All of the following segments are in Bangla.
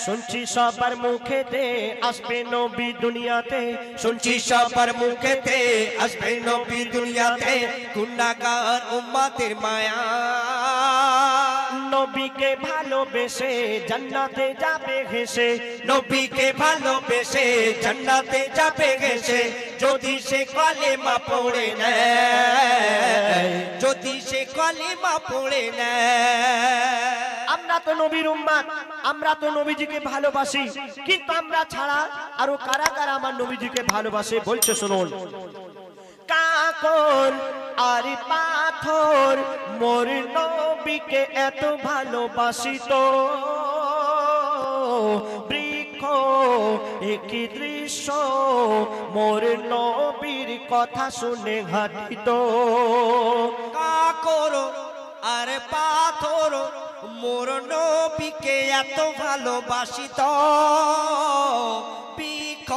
শুনছি সবার মুখেতে আসবে নবী দুনিয়াতে, শুনছি সবার মুখেতে আসবে নবী দুনিয়াতে, গুনাহগার উম্মতের মায়া। নবীকে ভালোবেসে জান্নাতে যাবে হেসে, নবীকে ভালোবেসে জান্নাতে যাবে হেসে, যদি সে কালেমা পড়ে নেয়, যদি সে কালেমা পড়ে নেয়। আমরা তো নবীর উম্মত, আমরা তো নবীজিকে ভালোবাসি, কিন্তু আমরা ছাড়া আরো কারা কারা আমার নবীজিকে ভালোবাসে বলছে শুনুন। কাকর আর পাথর মোর নবীকে এত ভালোবাসিত, বৃক্ষ একই দৃশ্য মোর নবীর কথা শুনে হাঁটিত। কাকর আর পাথর মোর নবীকে এত ভালোবাসিত, বৃক্ষ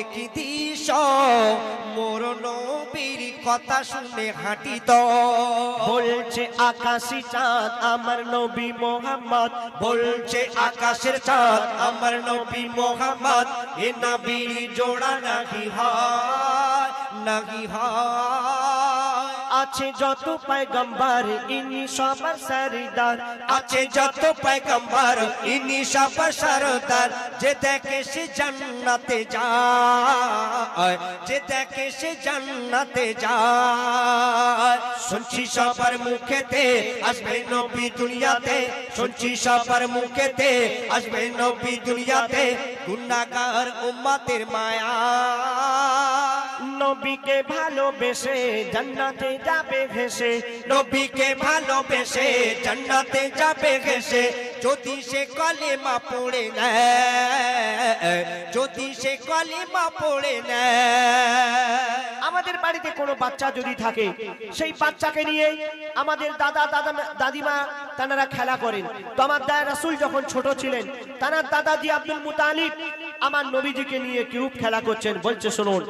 একই দৃশ্য মোর নবীর কথা শুনে হাঁটিত। বলছে আকাশি চাঁদ আমার নবী মোহাম্মদ, বলছে আকাশের চাঁদ আমার নবী মোহাম্মদ, এ নবীর জোড়া নাহি হয়, নাহি হয়। আছে যত পয়গম্বর ইনি সবার সরদার, আছে যত পয়গম্বর ইনি সবার সরদার, যে দেখে সে জান্নাতে যায়, যে দেখে সে জান্নাতে যায়। শুনছি সবার মুখেতে আসবে নবী দুনিয়াতে, শুনছি সবার মুখেতে আসবে নবী দুনিয়াতে, গুনাহগার উম্মতের মায়া। নবীকে ভালোবেসে জান্নাতে যাবে ভেসে, নবীকে ভালোবেসে জান্নাতে যাবে ঘেসে, যদি সে কালেমা পড়ে নেয়, যদি সে কালেমা পড়ে নেয়। আমাদের বাড়িতে কোনো বাচ্চা যদি থাকে, সেই বাচ্চাকে নিয়ে আমাদের দাদিমা তারা খেলা করেন। তো আমার দাদা রাসূল যখন ছোট ছিলেন, তার দাদাজি আব্দুল মুতালিব আমার নবীজিকে নিয়ে কিরূপ খেলা করছেন বলছে শুনুন।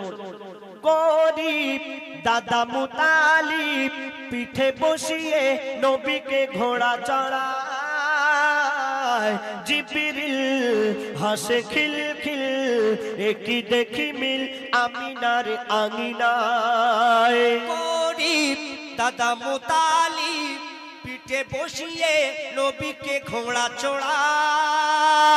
গরিব দাদা মুতালিব পিঠে বসিয়ে নবীকে ঘোড়া চড়ায়, জিবরিল হাসে খিলখিল একই দেখি মিল আমিনার আঙিনায়। গরিব দাদা মুতালিব পিঠে বসিয়ে নবীকে ঘোড়া চড়ায়,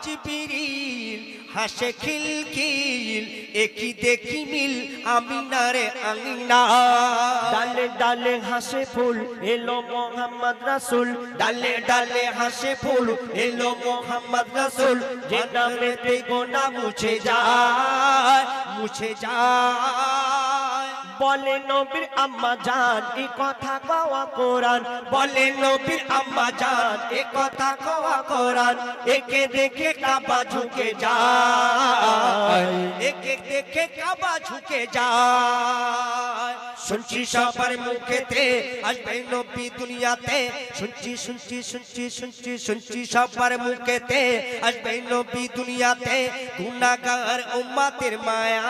জিবরিল হাসে খিলখিল একই দেখি মিল আমিনার আঙিনায়। ডালে ডালে হাসে ফুল এলো মোহাম্মদ রাসূল, ডালে ডালে হাসে ফুল এলো মোহাম্মদ রাসূল, যে নামেতে গোনা মুছে যায়, মুছে যায়। বলে নবীর আম্মা জান এ কথা কওয়া কোরআন, বলে নবীর আম্মা জান এ কথা কওয়া কোরআন, একে দেখে কাবা ঝুঁকে যায়, একে দেখে কাবা ঝুঁকে যায়। শুনছি সবার মুখেতে আসবে নবী দুনিয়াতে, শুনছি শুনছি শুনছি শুনছি শুনছি সবার মুখেতে আসবে নবী দুনিয়াতে, গুনাহগার উম্মতের মায়া।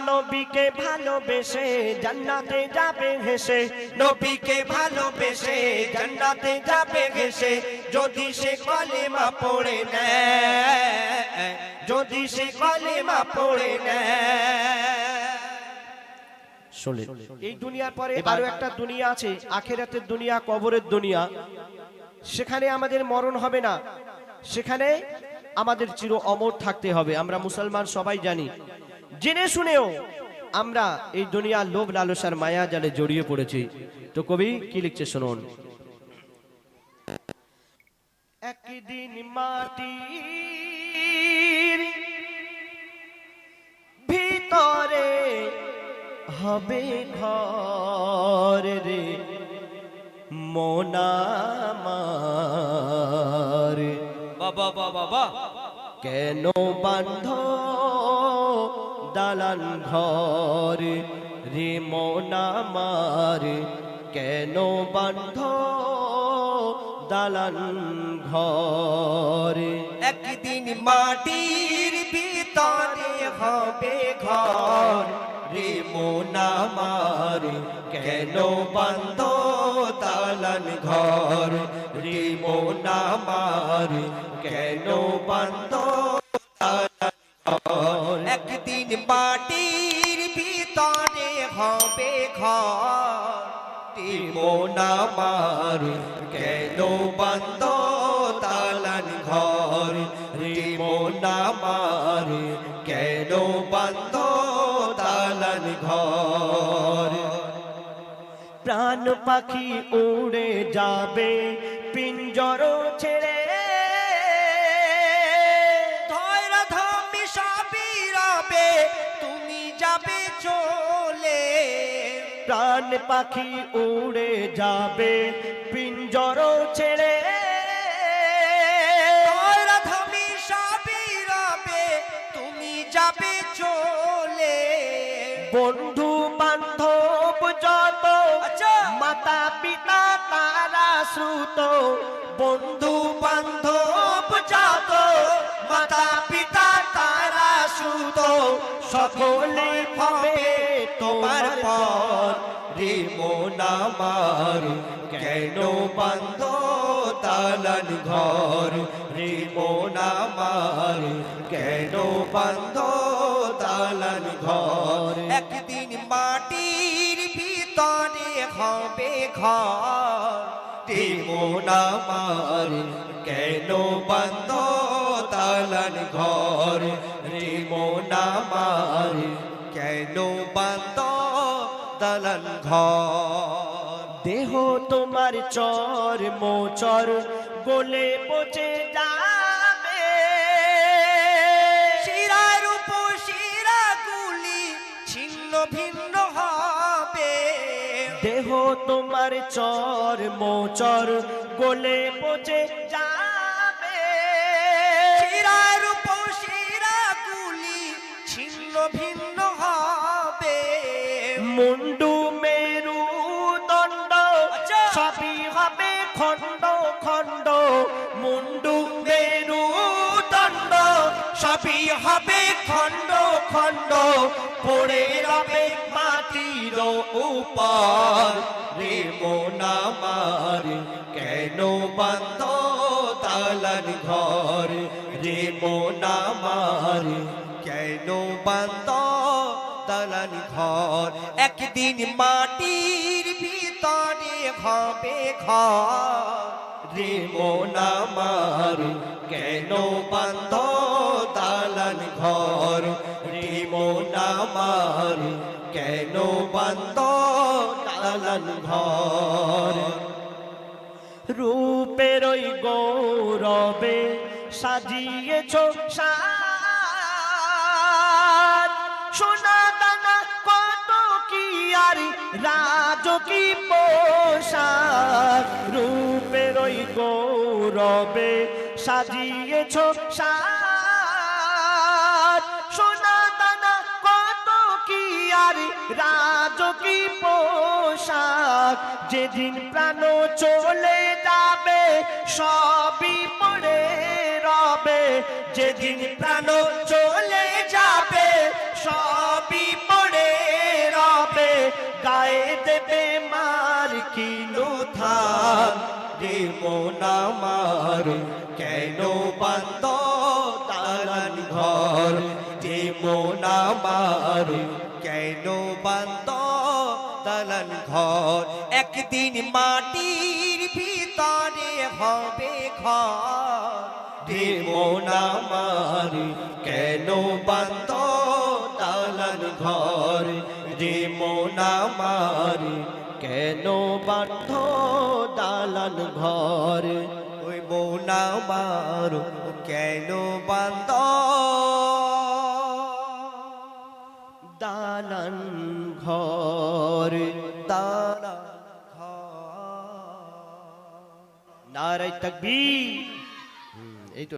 নবীকে ভালোবেসে জান্নাতে যাবে হেসে, নবীকে ভালোবেসে জান্নাতে যাবে ঘেসে, যদি সে কালেমা পড়ে নেয়, যদি সে কালেমা পড়ে নেয়। শুনলেন, এই দুনিয়ার পরে আরো একটা দুনিয়া আছে, আখিরাতের দুনিয়া, কবরের দুনিয়া। সেখানে আমাদের মরণ হবে না, সেখানে আমাদের চির অমর থাকতে হবে। আমরা মুসলমান সবাই জানি, জেনে শুনেও আমরা এই দুনিয়ার লোভ লালসার মায়া জালে জড়িয়ে পড়েছি। তো কবি কি লিখছে শুনুন। একদিন মাটির ভিতরে হবে ঘর রে মন আমার, বাবা বাবা বাবা, কেন বান্ধ দালান ঘর রে মন আমার, কেন বান্ধ দালান ঘর। একদিন মাটির ভিতরে হবে ঘর রে মন আমার, কেন বান্ধ দালান ঘর রে মন আমার কেন বান্ধ দালান ঘর একদিন মাটির ভিতরে হবে ঘর মন আমার কেন বান্ধ দালান ঘর মন আমার কেন বান্ধ দালান ঘর প্রাণ পাখি উড়ে যাবে পিঞ্জর ছেড়ে ধৈরা ধামি সবই রবে তুমি যাবে চলে প্রাণ পাখি উড়ে যাবে পিঞ্জর ছেড়ে ধৈরা ধামি সবই রবে তুমি যাবে চলে বন্ধু বান্ধব যত আচ্ছা। মাতা পিতা তারা শ্রুত বন্ধু বান্ধব যত মাতা পিতা তারা শ্রুত সকলে হবে তোমার তোমার পর রে মন আমার কেন বান্ধ দালান ঘর রে মন আমার কেন বান্ধ দালান ঘর একদিন মাটির ভিতরে হবে ঘর রে মন আমার কেন বান্ধ দালান ঘর রে মন আমার কেন বান্ধ দালান ঘর দেহ তোমার চর মোচর গলে পচে যাবে শিরার উপর শিরাগুলি ছিন্ন ভিন্ন হবে দেহ তোমার চর মোচর গলে পচে যাবে শিরার উপর শিরাগুলি ছিন্ন ভিন্ন হবে মুন্ডু মেরু দণ্ড আচ্ছা। সবই হবে খণ্ড খণ্ড মুন্ডু মেরু দণ্ড সবই হবে খণ্ড খণ্ড পড়ে রবে মাটির উপর রে মন আমার কেন বান্ধ দালান ঘর রে মন আমার কেন বান্ধ দালান ঘর একদিন মাটির ভিতরে হবে ঘর রে মন আমার কেন বান্ধ দালান ঘর রে মন আমার কেন বান্ধ দালান ঘর রূপের ওই গৌরবে সাজিয়েছ সাজ সোনা দানা কত কি আর রাজকি পোশাক রূপের ওই গৌরবে সাজিয়েছ সাজ সোনা দানা কত কি আর রাজকি পোশাক যেদিন প্রাণ চলে যাবে সবই পড়ে রবে যেদিন প্রাণ চলে যাবে সবই পড়ে রবে গায়ে দেবে মার কিলো থাক রে মন আমার কেন বান্ধ দালান ঘর রে মন আমার কেন বান্ধ দালান ঘর একদিন মাটির ভিতরে হবে ঘর রে মন আমার কেন বান্ধ দালান ঘর রে মন আমার কেন বাধ্য দালান ঘর ওই মন আমার কেন বান্ধ দালান ঘর দালান ঘর নারায়ে তাকবীর